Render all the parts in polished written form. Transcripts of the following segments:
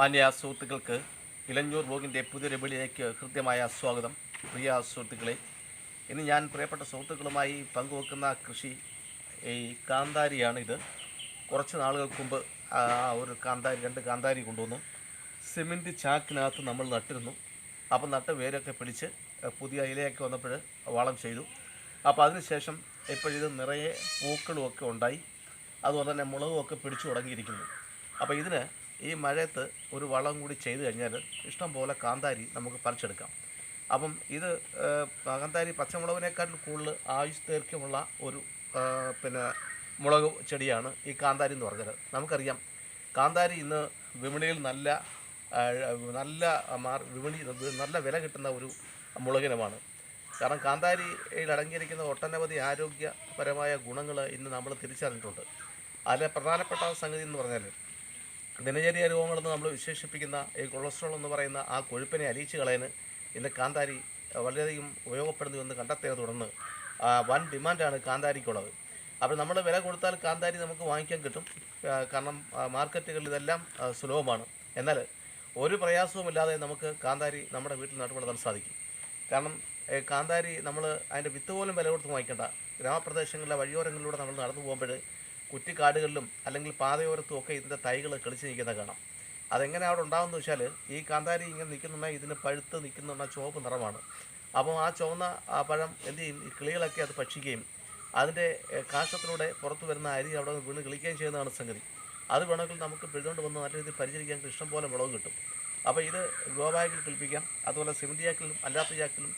മാന്യ സുഹൃത്തുക്കൾക്ക് ഇലഞ്ഞൂർ ബ്ലോഗിൻ്റെ പുതിയൊരു വീഡിയോയിലേക്ക് ഹൃദ്യമായ സ്വാഗതം. പ്രിയ സുഹൃത്തുക്കളെ, ഇന്ന് ഞാൻ പ്രിയപ്പെട്ട സുഹൃത്തുക്കളുമായി പങ്കുവെക്കുന്ന കൃഷി ഈ കാന്താരിയാണ്. കുറച്ച് നാളുകൾക്ക് മുമ്പ് രണ്ട് കാന്താരി കൊണ്ടുവന്നു സിമെൻറ്റ് ചാക്കിനകത്ത് നമ്മൾ നട്ടിരുന്നു. അപ്പോൾ നട്ട് വേരൊക്കെ പിടിച്ച് പുതിയ ഇലയൊക്കെ വന്നപ്പോൾ വളം ചെയ്തു. അപ്പോൾ അതിനുശേഷം ഇപ്പോഴിത് നിറയെ പൂക്കളുമൊക്കെ ഉണ്ടായി. അതുപോലെ തന്നെ മുളകുമൊക്കെ പിടിച്ചു തുടങ്ങിയിരിക്കുന്നു. അപ്പോൾ ഇതിന് ഈ മഴയത്ത് ഒരു വളം കൂടി ചെയ്തു കഴിഞ്ഞാൽ ഇഷ്ടം പോലെ കാന്താരി നമുക്ക് പറിച്ചെടുക്കാം. അപ്പം ഇത് കാന്താരി പച്ചമുളകിനേക്കാൾ കൂടുതൽ ആയുസ് ദൈർഘ്യമുള്ള ഒരു മുളക് ചെടിയാണ് ഈ കാന്താരി എന്ന് പറഞ്ഞത്. നമുക്കറിയാം, കാന്താരി ഇന്ന് വിപണിയിൽ നല്ല വില കിട്ടുന്ന ഒരു മുളകിനമാണ്. കാരണം കാന്താരിയിൽ അടങ്ങിയിരിക്കുന്ന ഒട്ടനവധി ആരോഗ്യപരമായ ഗുണങ്ങൾ ഇന്ന് നമ്മൾ തിരിച്ചറിഞ്ഞിട്ടുണ്ട്. അതിലെ പ്രധാനപ്പെട്ട സംഗതി എന്ന് പറഞ്ഞാൽ, ദിനചര്യ രോഗങ്ങളെന്ന് നമ്മൾ വിശേഷിപ്പിക്കുന്ന ഈ കൊളസ്ട്രോൾ എന്ന് പറയുന്ന ആ കൊഴുപ്പിനെ അലിയിച്ച് കളയാൻ ഇന്ന് കാന്താരി വളരെയധികം ഉപയോഗപ്പെടുന്നു എന്ന് കണ്ടെത്തിയതിനെ തുടർന്ന് വൻ ഡിമാൻഡാണ് കാന്താരിക്കുള്ളത്. അപ്പോൾ നമ്മൾ വില കൊടുത്താൽ കാന്താരി നമുക്ക് വാങ്ങിക്കാൻ കിട്ടും. കാരണം മാർക്കറ്റുകളിൽ ഇതെല്ലാം സുലഭമാണ്. എന്നാൽ ഒരു പ്രയാസവുമില്ലാതെ നമുക്ക് കാന്താരി നമ്മുടെ വീട്ടിൽ നട്ടുവളർത്താൻ സാധിക്കും. കാരണം കാന്താരി നമ്മൾ അതിൻ്റെ വിത്ത് പോലും വില കൊടുത്ത് വാങ്ങിക്കേണ്ട. ഗ്രാമപ്രദേശങ്ങളിലെ വഴിയോരങ്ങളിലൂടെ നമ്മൾ നടന്നു പോകുമ്പോൾ കുറ്റിക്കാടുകളിലും അല്ലെങ്കിൽ പാതയോരത്തും ഒക്കെ ഇതിൻ്റെ തൈകൾ കിളിച്ച് നിൽക്കുന്നത് കാണാം. അതെങ്ങനെ അവിടെ ഉണ്ടാകുമെന്ന് വെച്ചാൽ, ഈ കാന്താരി ഇങ്ങനെ നിൽക്കുന്നുണ്ടെങ്കിൽ ഇതിന് പഴുത്ത് നിൽക്കുന്ന ചുവപ്പ് നിറമാണ്. അപ്പോൾ ആ ചുവന്ന പഴം എന്ത് ചെയ്യും, ഈ കിളികളൊക്കെ അത് ഭക്ഷിക്കുകയും അതിൻ്റെ കാഷ്ടത്തിലൂടെ പുറത്തു വരുന്ന അരി അവിടെ വീണ് കിളിക്കുകയും ചെയ്യുന്നതാണ് സംഗതി. അത് വേണമെങ്കിൽ നമുക്ക് പിഴുതുകൊണ്ട് വന്ന് നല്ല രീതിയിൽ പരിചരിക്കാൻ ഇഷ്ടംപോലെ വിളവ് കിട്ടും. അപ്പോൾ ഇത് ഗ്രോ ബാഗിൽ കിളിപ്പിക്കാം. അതുപോലെ സിമെൻറ്റ് ചാക്കിലും അല്ലാത്ത ചാക്കിലും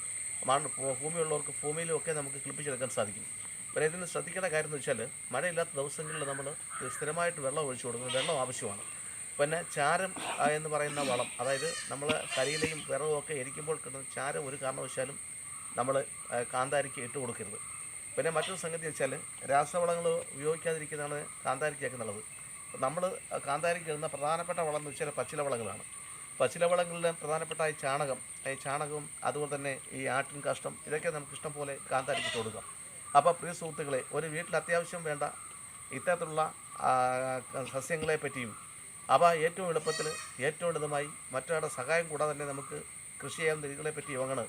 ഭൂമിയുള്ളവർക്ക് ഭൂമിയിലും ഒക്കെ നമുക്ക് കിളിപ്പിച്ചെടുക്കാൻ സാധിക്കും. പിന്നെ ഇതിന് ശ്രദ്ധിക്കേണ്ട കാര്യം എന്ന് വെച്ചാൽ, മഴയില്ലാത്ത ദിവസങ്ങളിൽ നമ്മൾ സ്ഥിരമായിട്ട് വെള്ളം ഒഴിച്ചു കൊടുക്കുന്നത് വെള്ളം ആവശ്യമാണ്. പിന്നെ ചാരം എന്ന് പറയുന്ന വളം, അതായത് നമ്മൾ കരിയിലയും വിറകും ഒക്കെ എരിക്കുമ്പോൾ കിട്ടുന്ന ചാരം ഒരു കാരണവശാലും നമ്മൾ കാന്താരിക്ക് ഇട്ട് കൊടുക്കരുത്. പിന്നെ മറ്റൊരു സംഗതി വെച്ചാൽ, രാസവളങ്ങൾ ഉപയോഗിക്കാതിരിക്കുന്നതാണ് കാന്താരിക്കൊക്കെ നല്ലത്. നമ്മൾ കാന്താരിക്ക് ഇടുന്ന പ്രധാനപ്പെട്ട വളം എന്ന് വെച്ചാൽ പച്ചിലവളങ്ങളാണ്. പച്ചിലവളങ്ങളിൽ പ്രധാനപ്പെട്ട ഈ ചാണകവും അതുപോലെ തന്നെ ഈ ആട്ടിൻ കാഷ്ടം, ഇതൊക്കെ നമുക്ക് ഇഷ്ടം പോലെ കാന്താരിക്ക് ഇട്ട് കൊടുക്കാം. അപ്പോൾ പ്രിയ സുഹൃത്തുക്കളെ, ഒരു വീട്ടിൽ അത്യാവശ്യം വേണ്ട ഇത്തരത്തിലുള്ള സസ്യങ്ങളെ പറ്റിയും അവ ഏറ്റവും എളുപ്പത്തിൽ ഏറ്റവും ലളിതമായി മറ്റൊരാളുടെ സഹായം കൂടാതെ തന്നെ നമുക്ക് കൃഷി ചെയ്യാവുന്ന രീതികളെ പറ്റിയുമാണ്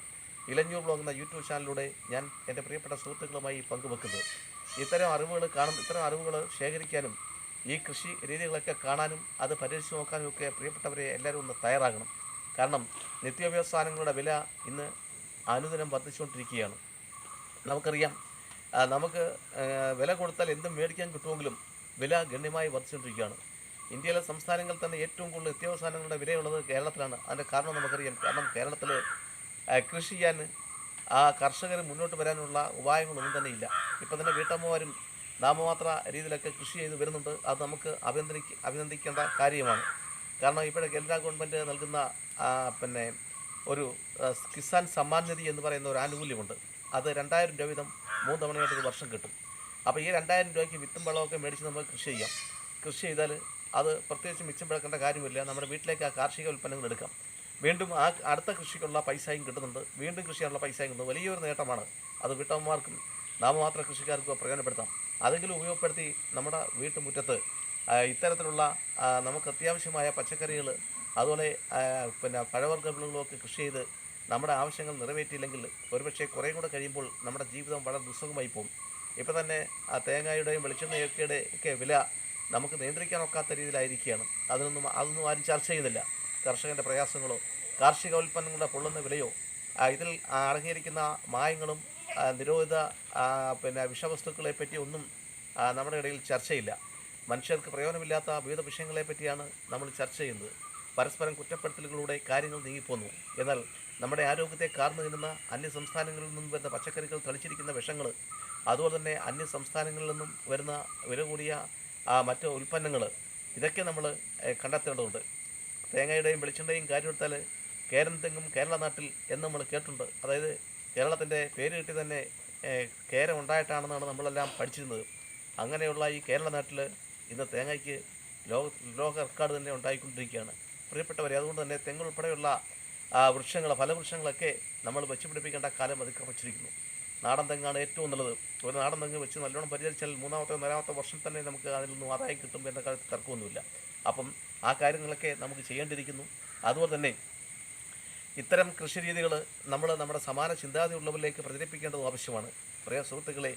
ഇലഞ്ഞൂർ ബ്ലോഗ് എന്ന യൂട്യൂബ് ചാനലിലൂടെ ഞാൻ എൻ്റെ പ്രിയപ്പെട്ട സുഹൃത്തുക്കളുമായി പങ്കുവെക്കുന്നത്. ഇത്തരം അറിവുകൾ ശേഖരിക്കാനും ഈ കൃഷി രീതികളൊക്കെ കാണാനും അത് പരീക്ഷിച്ച് നോക്കാനും ഒക്കെ പ്രിയപ്പെട്ടവരെ എല്ലാവരും ഒന്ന് തയ്യാറാകണം. കാരണം നിത്യോപയോഗ സാധനങ്ങളുടെ വില ഇന്ന് അനുദിനം വർദ്ധിച്ചുകൊണ്ടിരിക്കുകയാണ്. നമുക്കറിയാം, നമുക്ക് വില കൊടുത്താൽ എന്തും മേടിക്കാൻ കിട്ടുമെങ്കിലും വില ഗണ്യമായി വർദ്ധിച്ചുകൊണ്ടിരിക്കുകയാണ്. ഇന്ത്യയിലെ സംസ്ഥാനങ്ങളിൽ തന്നെ ഏറ്റവും കൂടുതൽ നിത്യോപയോഗ സാധനങ്ങളുടെ വിലയുള്ളത് കേരളത്തിലാണ്. അതിൻ്റെ കാരണം നമുക്കറിയാം. കാരണം കേരളത്തിൽ കൃഷി ചെയ്യാൻ കർഷകർ മുന്നോട്ട് വരാനുള്ള ഉപായങ്ങളൊന്നും തന്നെ ഇല്ല. ഇപ്പം തന്നെ വീട്ടമ്മമാരും നാമമാത്ര രീതിയിലൊക്കെ കൃഷി ചെയ്ത് വരുന്നുണ്ട്. അത് നമുക്ക് അഭിനന്ദിക്കേണ്ട കാര്യമാണ്. കാരണം ഇപ്പോൾ കേന്ദ്ര ഗവൺമെൻറ് നൽകുന്ന ഒരു കിസാൻ സമ്മാൻ നിധി എന്ന് പറയുന്ന ഒരു ആനുകൂല്യമുണ്ട്. അത് 2000 രൂപ വീതം 3 തവണയായിട്ട് ഒരു വർഷം കിട്ടും. അപ്പോൾ ഈ 2000 രൂപയ്ക്ക് വിത്തും വളമൊക്കെ മേടിച്ച് നമുക്ക് കൃഷി ചെയ്യാം. കൃഷി ചെയ്താൽ അത് പ്രത്യേകിച്ച് മിച്ചം പിഴക്കേണ്ട കാര്യമില്ല. നമ്മുടെ വീട്ടിലേക്ക് ആ കാർഷിക ഉൽപ്പന്നങ്ങൾ എടുക്കാം. വീണ്ടും ആ അടുത്ത കൃഷിക്കുള്ള പൈസയും കിട്ടുന്നുണ്ട്. വീണ്ടും കൃഷി ചെയ്യാനുള്ള പൈസയും കിട്ടുന്നത് വലിയൊരു നേട്ടമാണ്. അത് വീട്ടമ്മമാർക്കും നാമമാത്ര കൃഷിക്കാർക്കും പ്രയോജനപ്പെടുത്താം. അതെങ്കിലും ഉപയോഗപ്പെടുത്തി നമ്മുടെ വീട്ടുമുറ്റത്ത് ഇത്തരത്തിലുള്ള നമുക്ക് അത്യാവശ്യമായ പച്ചക്കറികൾ, അതുപോലെ പഴവർഗ്ഗ വിളകളൊക്കെ കൃഷി ചെയ്ത് നമ്മുടെ ആവശ്യങ്ങൾ നിറവേറ്റിയില്ലെങ്കിൽ ഒരുപക്ഷെ കുറേ കൂടെ കഴിയുമ്പോൾ നമ്മുടെ ജീവിതം വളരെ ദുസ്സഹമായി പോകും. ഇപ്പോൾ തന്നെ തേങ്ങയുടെയും വെളിച്ചെണ്ണയൊക്കെ വില നമുക്ക് നിയന്ത്രിക്കാൻ ഒക്കാത്ത രീതിയിലായിരിക്കുകയാണ്. അതൊന്നും ആരും ചർച്ച ചെയ്യുന്നില്ല. കർഷകൻ്റെ പ്രയാസങ്ങളോ കാർഷിക ഉൽപ്പന്നങ്ങളുടെ പൊള്ളുന്ന വിലയോ ഇതിൽ അടങ്ങിയിരിക്കുന്ന മായങ്ങളും നിരോധിത വിഷവസ്തുക്കളെ പറ്റി ഒന്നും നമ്മുടെ ഇടയിൽ ചർച്ചയില്ല. മനുഷ്യർക്ക് പ്രയോജനമില്ലാത്ത വിവിധ വിഷയങ്ങളെ പറ്റിയാണ് നമ്മൾ ചർച്ച ചെയ്യുന്നത്. പരസ്പരം കുറ്റപ്പെടുത്തലുകളിലൂടെ കാര്യങ്ങൾ നീങ്ങിപ്പോന്നു. എന്നാൽ നമ്മുടെ ആരോഗ്യത്തെ കാർന്നു തിന്നുന്ന അന്യ സംസ്ഥാനങ്ങളിൽ നിന്നും വരുന്ന പച്ചക്കറികൾ തളിച്ചിരിക്കുന്ന വിഷങ്ങൾ, അതുപോലെ തന്നെ അന്യ സംസ്ഥാനങ്ങളിൽ നിന്നും വരുന്ന വില കൂടിയ മറ്റ് ഉൽപ്പന്നങ്ങൾ, ഇതൊക്കെ നമ്മൾ കണ്ടെത്തേണ്ടതുണ്ട്. തേങ്ങയുടെയും വെളിച്ചെണ്ണയും കാര്യം എടുത്താൽ കേരളം തെങ്ങും കേരള നാട്ടിൽ എന്ന് നമ്മൾ കേട്ടിട്ടുണ്ട്. അതായത് കേരളത്തിൻ്റെ പേര് കിട്ടി തന്നെ കേരം ഉണ്ടായിട്ടാണെന്നാണ് നമ്മളെല്ലാം പഠിച്ചിരുന്നത്. അങ്ങനെയുള്ള ഈ കേരള നാട്ടിൽ ഇന്ന് തേങ്ങയ്ക്ക് ലോക റെക്കോർഡ് തന്നെ ഉണ്ടായിക്കൊണ്ടിരിക്കുകയാണ്. പ്രിയപ്പെട്ടവരെ, അതുകൊണ്ട് തന്നെ തെങ്ങുൾപ്പെടെയുള്ള ഫലവൃക്ഷങ്ങളൊക്കെ നമ്മൾ വെച്ചുപിടിപ്പിക്കേണ്ട കാലം അതിക്രമിച്ചിരിക്കുന്നു. നാടൻ തെങ്ങാണ് ഏറ്റവും നല്ലത്. ഒരു നാടൻ തെങ്ങ് വെച്ച് നല്ലോണം പരിചരിച്ചാൽ 3-ാമത്തെ 4-ാമത്തെ വർഷം തന്നെ നമുക്ക് അതിൽ നിന്നും ആദായം കിട്ടും എന്ന കാര്യത്തിൽ തർക്കമൊന്നുമില്ല. അപ്പം ആ കാര്യങ്ങളൊക്കെ നമുക്ക് ചെയ്യേണ്ടിയിരിക്കുന്നു. അതുപോലെ തന്നെ ഇത്തരം കൃഷി രീതികൾ നമ്മുടെ സമാന ചിന്താഗതിയുള്ളവരിലേക്ക് പ്രചരിപ്പിക്കേണ്ടതും ആവശ്യമാണ്. പ്രിയ സുഹൃത്തുക്കളെ,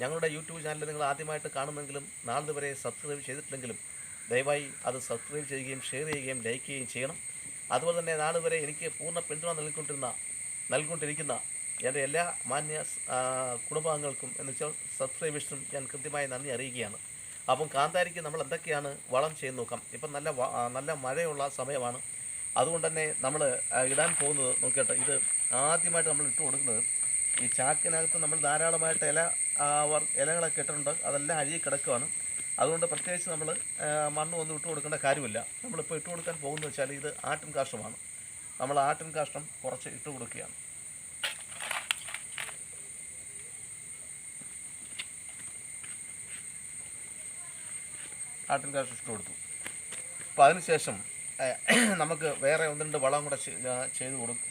ഞങ്ങളുടെ യൂട്യൂബ് ചാനൽ നിങ്ങൾ ആദ്യമായിട്ട് കാണുന്നെങ്കിലും നാളിതുവരെ സബ്സ്ക്രൈബ് ചെയ്തിട്ടില്ലെങ്കിലും ദയവായി അത് സബ്സ്ക്രൈബ് ചെയ്യുകയും ഷെയർ ചെയ്യുകയും ലൈക്ക് ചെയ്യുകയും ചെയ്യണം. അതുപോലെ തന്നെ നാളിതുവരെ എനിക്ക് പൂർണ്ണ പിന്തുണ നൽകിക്കൊണ്ടിരിക്കുന്ന എൻ്റെ എല്ലാ മാന്യ കുടുംബാംഗങ്ങൾക്കും എന്ന് വെച്ചാൽ സബ്സ്ക്രൈബേഴ്സിനും ഞാൻ കൃത്യമായി നന്ദി അറിയിക്കുകയാണ്. അപ്പം കാന്താരിക്ക് നമ്മൾ എന്തൊക്കെയാണ് വളം ചെയ്ത് നോക്കാം. ഇപ്പം നല്ല മഴയുള്ള സമയമാണ്. അതുകൊണ്ട് തന്നെ നമ്മൾ ഇടാൻ പോകുന്നത് നോക്കിയിട്ട്, ഇത് ആദ്യമായിട്ട് നമ്മൾ ഇട്ട് കൊടുക്കുന്നത് ഈ ചാക്കിനകത്ത് നമ്മൾ ധാരാളമായിട്ട് ഇലകളൊക്കെ ഇട്ടിട്ടുണ്ട്, അതെല്ലാം അഴുകി കിടക്കുകയാണ്. അതുകൊണ്ട് പ്രത്യേകിച്ച് നമ്മൾ മണ്ണ് ഒന്നും ഇട്ട് കൊടുക്കേണ്ട കാര്യമില്ല. നമ്മളിപ്പോൾ ഇട്ട് കൊടുക്കാൻ പോകുന്നത് വെച്ചാൽ ഇത് ആട്ടിൻ കാഷ്ടമാണ്. നമ്മൾ ആട്ടിൻ കാഷ്ടം കുറച്ച് ഇട്ട് കൊടുക്കുകയാണ്. ആട്ടിൻ കാഷ്ടം ഇട്ട് കൊടുത്തു. അപ്പോൾ അതിനുശേഷം നമുക്ക് വേറെ ഒന്ന് രണ്ട് വളം കൂടെ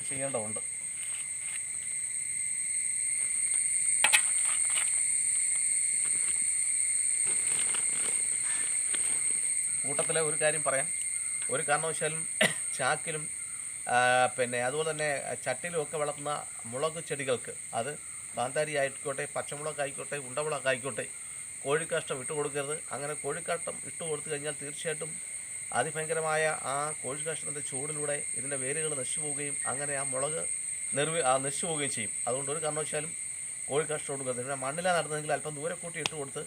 ചെയ്യേണ്ടതുണ്ട്. കൂട്ടത്തിലെ ഒരു കാര്യം പറയാം. ഒരു കാരണവശാലും ചാക്കിലും പിന്നെ അതുപോലെ തന്നെ ചട്ടിയിലും ഒക്കെ വളർത്തുന്ന മുളക് ചെടികൾക്ക്, അത് കാന്താരി ആയിക്കോട്ടെ, പച്ചമുളക് ആയിക്കോട്ടെ, ഉണ്ടമുളക് ആയിക്കോട്ടെ, കോഴിക്കാഷ്ടം ഇട്ട് കൊടുക്കരുത്. അങ്ങനെ കോഴിക്കാഷ്ടം ഇട്ട് കൊടുത്തു കഴിഞ്ഞാൽ തീർച്ചയായിട്ടും അതിഭയങ്കരമായ ആ കോഴിക്കാഷ്ടത്തിൻ്റെ ചൂടിലൂടെ ഇതിൻ്റെ വേരുകൾ നശിച്ചു പോവുകയും അങ്ങനെ ആ മുളക് നശിച്ചു പോവുകയും ചെയ്യും. അതുകൊണ്ട് ഒരു കാരണവശാലും കോഴിക്കാഷ്ടം കൊടുക്കരുത്. പിന്നെ മണ്ണിലാണ് നടന്നതെങ്കിൽ അല്പം ദൂരെ കൂട്ടി ഇട്ട് കൊടുത്ത്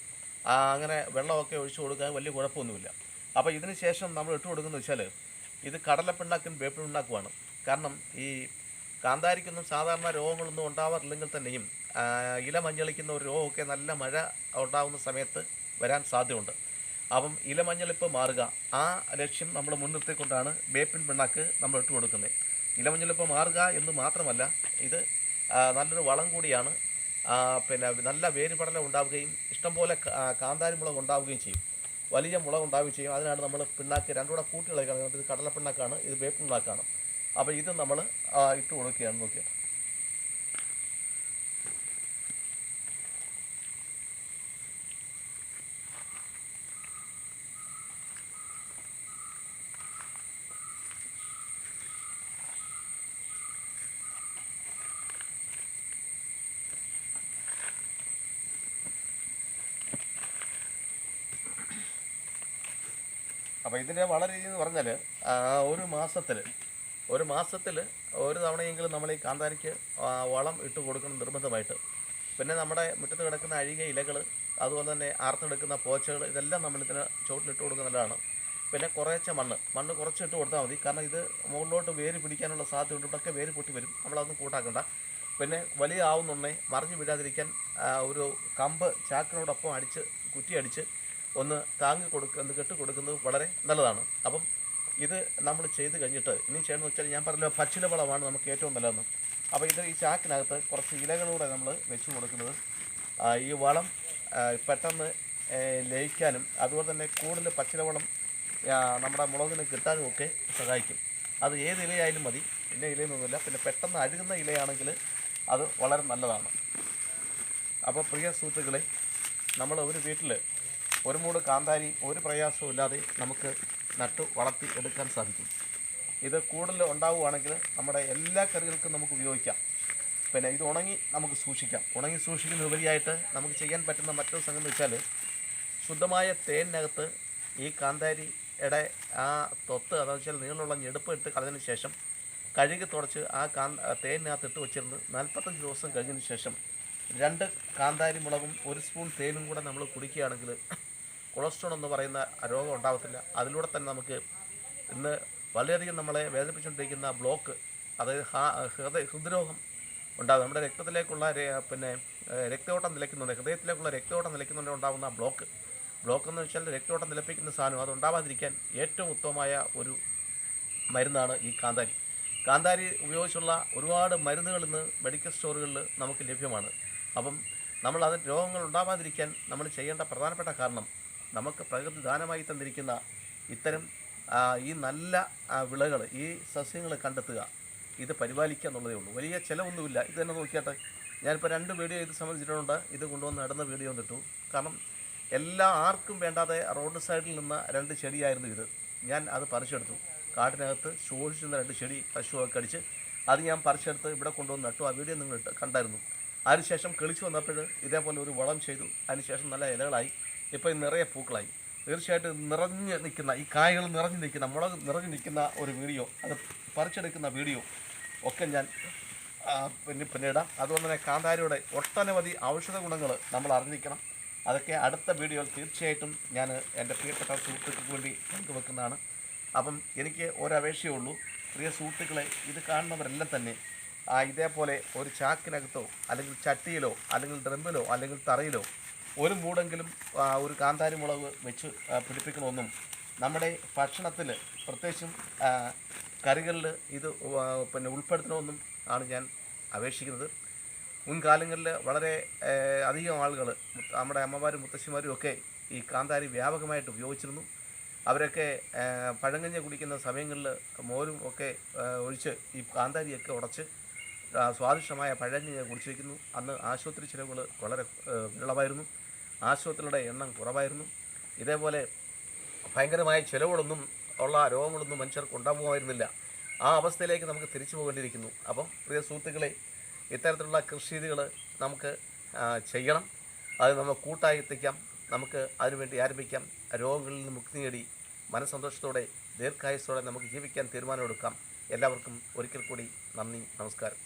അങ്ങനെ വെള്ളമൊക്കെ ഒഴിച്ചു കൊടുക്കാൻ വലിയ കുഴപ്പമൊന്നുമില്ല. അപ്പോൾ ഇതിന് ശേഷം നമ്മൾ ഇട്ട് കൊടുക്കുന്നത് വെച്ചാൽ ഇത് കടലപ്പിണ്ണാക്കും വേപ്പിൻ പിണ്ണാക്കുമാണ്. കാരണം ഈ കാന്താരിക്കൊന്നും സാധാരണ രോഗങ്ങളൊന്നും ഉണ്ടാവാറില്ലെങ്കിൽ തന്നെയും ഇല മഞ്ഞളിക്കുന്ന ഒരു രോഗമൊക്കെ നല്ല മഴ ഉണ്ടാകുന്ന സമയത്ത് വരാൻ സാധ്യതയുണ്ട്. അപ്പം ഇല മഞ്ഞളിപ്പ് മാറുക, ആ ലക്ഷ്യം നമ്മൾ മുൻനിർത്തിക്കൊണ്ടാണ് വേപ്പിൻ പിണ്ണാക്ക് നമ്മൾ ഇട്ട് കൊടുക്കുന്നത്. ഇല മഞ്ഞളിപ്പ് മാറുക എന്ന് മാത്രമല്ല, ഇത് നല്ലൊരു വളം കൂടിയാണ്. പിന്നെ നല്ല വേരുപടലം ഉണ്ടാവുകയും ഇഷ്ടംപോലെ കാന്താരി മുളക് ഉണ്ടാവുകയും ചെയ്യും, വലിയ മുളക് ഉണ്ടാവുകയും ചെയ്യും. അതിനാണ് നമ്മൾ പിണ്ണാക്ക് രണ്ടും കൂടെ കൂട്ടികളാണ്. ഇത് കടലപ്പിണ്ണാക്കാണ്, ഇത് വേപ്പിൻ പിണ്ണാക്കാണ്. അപ്പോൾ ഇത് നമ്മൾ ഇട്ട് കൊടുക്കുകയാണ്. നോക്കിയാൽ അപ്പോൾ ഇതിൻ്റെ വളരെ രീതി എന്ന് പറഞ്ഞാൽ ഒരു മാസത്തിൽ ഒരു തവണയെങ്കിലും നമ്മൾ ഈ കാന്താരിക്ക് വളം ഇട്ട് കൊടുക്കണം നിർബന്ധമായിട്ട്. പിന്നെ നമ്മുടെ മുറ്റത്ത് കിടക്കുന്ന അഴുകിയ ഇലകൾ, അതുപോലെ തന്നെ ആർത്തെടുക്കുന്ന പോച്ചകൾ, ഇതെല്ലാം നമ്മളിതിന് ചുവട്ടിലിട്ട് കൊടുക്കുന്നതാണ്. പിന്നെ കുറേശ്ശെ മണ്ണ് കുറച്ചിട്ട് കൊടുത്താൽ മതി. കാരണം ഇത് മുകളിലോട്ട് വേര് പിടിക്കാനുള്ള സാധ്യതയുണ്ട്. ഇവിടെയൊക്കെ വേര് പൊട്ടി വരും, നമ്മളതൊന്നും കൂട്ടാക്കണ്ട. പിന്നെ വലിയ ആവുന്നുണ്ടേ മറിഞ്ഞു വീഴാതിരിക്കാൻ ഒരു കമ്പ് ചാക്കിനോടൊപ്പം കുറ്റി അടിച്ച് ഒന്ന് കെട്ടി കൊടുക്കുന്നത് വളരെ നല്ലതാണ്. അപ്പം ഇത് നമ്മൾ ചെയ്ത് കഴിഞ്ഞിട്ട് ഇനി ചെയ്യണമെന്ന് വെച്ചാൽ, ഞാൻ പറഞ്ഞല്ലോ പച്ചില വളമാണ് നമുക്ക് ഏറ്റവും നല്ലതെന്ന്. അപ്പോൾ ഈ ചാക്കിനകത്ത് കുറച്ച് ഇലകളൂടെ നമ്മൾ വെച്ച് കൊടുക്കുന്നത് ഈ വളം പെട്ടെന്ന് ലയിക്കാനും അതുപോലെ തന്നെ കൂടുതൽ പച്ചില വളം നമ്മുടെ മുളകിന് കിട്ടാനും ഒക്കെ സഹായിക്കും. അത് ഏത് ഇലയായാലും മതി, ഇന്ന ഇലയൊന്നുമില്ല. പിന്നെ പെട്ടെന്ന് അഴുകുന്ന ഇലയാണെങ്കിൽ അത് വളരെ നല്ലതാണ്. അപ്പോൾ പ്രിയ സുഹൃത്തുക്കളെ, നമ്മൾ ഒരു വീട്ടിൽ ഒരു മൂട് കാന്താരി ഒരു പ്രയാസവും ഇല്ലാതെ നമുക്ക് നട്ടു വളർത്തി എടുക്കാൻ സാധിക്കും. ഇത് കൂടുതൽ ഉണ്ടാവുകയാണെങ്കിൽ നമ്മുടെ എല്ലാ കറികൾക്കും നമുക്ക് ഉപയോഗിക്കാം. പിന്നെ ഇത് ഉണങ്ങി നമുക്ക് സൂക്ഷിക്കാം. ഉണങ്ങി സൂക്ഷിക്കുന്നതിനുപരിയായിട്ട് നമുക്ക് ചെയ്യാൻ പറ്റുന്ന മറ്റൊരു സംഗതി എന്ന് വെച്ചാൽ, ശുദ്ധമായ തേനിനകത്ത് ഈ കാന്താരിയുടെ ആ തൊത്ത്, അതെന്ന് വെച്ചാൽ നീളമുള്ള ഞെടുപ്പ് ഇട്ട് കളഞ്ഞതിന് ശേഷം കഴുകി തുടച്ച് ആ തേനിനകത്ത് ഇട്ട് വെച്ചിരുന്ന് 45 ദിവസം കഴിഞ്ഞതിന് ശേഷം 2 കാന്താരി മുളകും 1 സ്പൂൺ തേനും കൂടെ നമ്മൾ കുടിക്കുകയാണെങ്കിൽ കൊളസ്ട്രോൾ എന്ന് പറയുന്ന രോഗം ഉണ്ടാകത്തില്ല. അതിലൂടെ തന്നെ നമുക്ക് ഇന്ന് വളരെയധികം നമ്മളെ വേദനിപ്പിച്ചുകൊണ്ടിരിക്കുന്ന ബ്ലോക്ക്, അതായത് ഹൃദ്രോഗം ഉണ്ടാകും. നമ്മുടെ രക്തത്തിലേക്കുള്ള രക്തയോട്ടം നിലയ്ക്കുന്നുണ്ട്, ഹൃദയത്തിലേക്കുള്ള രക്തയോട്ടം നിലയ്ക്കുന്നുണ്ട് ഉണ്ടാകുന്ന ബ്ലോക്ക് എന്ന് വെച്ചാൽ രക്തയോട്ടം നിലപ്പിക്കുന്ന സാധനം. അത് ഉണ്ടാവാതിരിക്കാൻ ഏറ്റവും ഉത്തമമായ ഒരു മരുന്നാണ് ഈ കാന്താരി ഉപയോഗിച്ചുള്ള ഒരുപാട് മരുന്നുകൾ ഇന്ന് മെഡിക്കൽ സ്റ്റോറുകളിൽ നമുക്ക് ലഭ്യമാണ്. അപ്പം അത് രോഗങ്ങൾ ഉണ്ടാവാതിരിക്കാൻ നമ്മൾ ചെയ്യേണ്ട പ്രധാനപ്പെട്ട കാരണം, നമുക്ക് പ്രകൃതി ദാനമായി തന്നിരിക്കുന്ന ഇത്തരം ഈ നല്ല വിളകൾ, ഈ സസ്യങ്ങൾ കണ്ടെത്തുക, ഇത് പരിപാലിക്കുക എന്നുള്ളതേ ഉള്ളൂ. വലിയ ചിലവൊന്നുമില്ല. ഇത് തന്നെ നോക്കിയാട്ടെ, ഞാനിപ്പോൾ 2 വീഡിയോ ഇത് സംബന്ധിച്ചിട്ടുണ്ട്. ഇത് കൊണ്ടുവന്ന് നടന്ന വീഡിയോ ഇട്ടു. കാരണം ആർക്കും വേണ്ടാതെ റോഡ് സൈഡിൽ നിന്ന 2 ചെടിയായിരുന്നു ഇത്. ഞാൻ അത് പറിച്ചെടുത്തു. കാട്ടിനകത്ത് ശോഷിച്ചുന്ന 2 ചെടി പശുവൊക്കെ കടിച്ച് അത് ഞാൻ പറിച്ചെടുത്ത് ഇവിടെ കൊണ്ടുവന്ന് നട്ടു. ആ വീഡിയോ നിങ്ങൾ കണ്ടായിരുന്നു. അതിനുശേഷം കിളിച്ച് വന്നപ്പോൾ ഇതേപോലെ ഒരു വളം ചെയ്തു. അതിനുശേഷം നല്ല ഇലകളായി. ഇപ്പോൾ നിറയെ പൂക്കളായി. തീർച്ചയായിട്ടും നിറഞ്ഞ് നിൽക്കുന്ന ഈ കായകൾ നിറഞ്ഞ് നിൽക്കുന്ന മുളക് നിറഞ്ഞ് നിൽക്കുന്ന ഒരു വീഡിയോ, അത് പറിച്ചെടുക്കുന്ന വീഡിയോ ഒക്കെ ഞാൻ പിന്നീടാം. അതുപോലെ തന്നെ കാന്താരിയുടെ ഒട്ടനവധി ഔഷധ ഗുണങ്ങൾ നമ്മൾ അറിഞ്ഞിരിക്കണം. അതൊക്കെ അടുത്ത വീഡിയോയിൽ തീർച്ചയായിട്ടും ഞാൻ എൻ്റെ പ്രിയപ്പെട്ട സുഹൃത്തുക്കൾക്ക് വേണ്ടി പങ്കുവെക്കുന്നതാണ്. അപ്പം എനിക്ക് ഒരപേക്ഷയേ ഉള്ളൂ, പ്രിയ സുഹൃത്തുക്കളെ, ഇത് കാണുന്നവരെല്ലാം തന്നെ ഇതേപോലെ ഒരു ചാക്കിനകത്തോ അല്ലെങ്കിൽ ചട്ടിയിലോ അല്ലെങ്കിൽ ഡ്രമ്മിലോ അല്ലെങ്കിൽ തറയിലോ ഒരു മൂടെങ്കിലും ഒരു കാന്താരി മുളക് വെച്ച് പിടിപ്പിക്കണമെന്നും നമ്മുടെ ഭക്ഷണത്തിൽ പ്രത്യേകിച്ചും കറികളിൽ ഇത് ഉൾപ്പെടുത്തണമെന്നും ആണ് ഞാൻ അപേക്ഷിക്കുന്നത്. മുൻകാലങ്ങളിൽ വളരെ അധികം ആളുകൾ, നമ്മുടെ അമ്മമാരും മുത്തശ്ശിമാരും ഒക്കെ ഈ കാന്താരി വ്യാപകമായിട്ട് ഉപയോഗിച്ചിരുന്നു. അവരൊക്കെ പഴങ്കഞ്ഞി കുടിക്കുന്ന സമയങ്ങളിൽ മോരും ഒക്കെ ഒഴിച്ച് ഈ കാന്താരിയൊക്കെ ഉടച്ച് സ്വാദിഷ്ടമായ പഴങ്കഞ്ഞി കുടിച്ചിരിക്കുന്നു. അന്ന് ആശുപത്രി ചിലവുകൾ വളരെ വിരളമായിരുന്നു. ആശുപത്രികളുടെ എണ്ണം കുറവായിരുന്നു. ഇതേപോലെ ഭയങ്കരമായ ചിലവുകളൊന്നും ഉള്ള രോഗങ്ങളൊന്നും മനുഷ്യർക്ക് ഉണ്ടാകുമായിരുന്നില്ല. ആ അവസ്ഥയിലേക്ക് നമുക്ക് തിരിച്ചു പോകേണ്ടിയിരിക്കുന്നു. അപ്പം പ്രിയ സുഹൃത്തുക്കളെ, ഇത്തരത്തിലുള്ള കൃഷി രീതികൾ നമുക്ക് ചെയ്യണം. അത് നമ്മൾ കൂട്ടായി എത്തിക്കാം. നമുക്ക് അതിനുവേണ്ടി ആരംഭിക്കാം. രോഗങ്ങളിൽ നിന്ന് മുക്തി നേടി മനസ്സന്തോഷത്തോടെ ദീർഘായുസ്സോടെ നമുക്ക് ജീവിക്കാൻ തീരുമാനമെടുക്കാം. എല്ലാവർക്കും ഒരിക്കൽ കൂടി നന്ദി, നമസ്കാരം.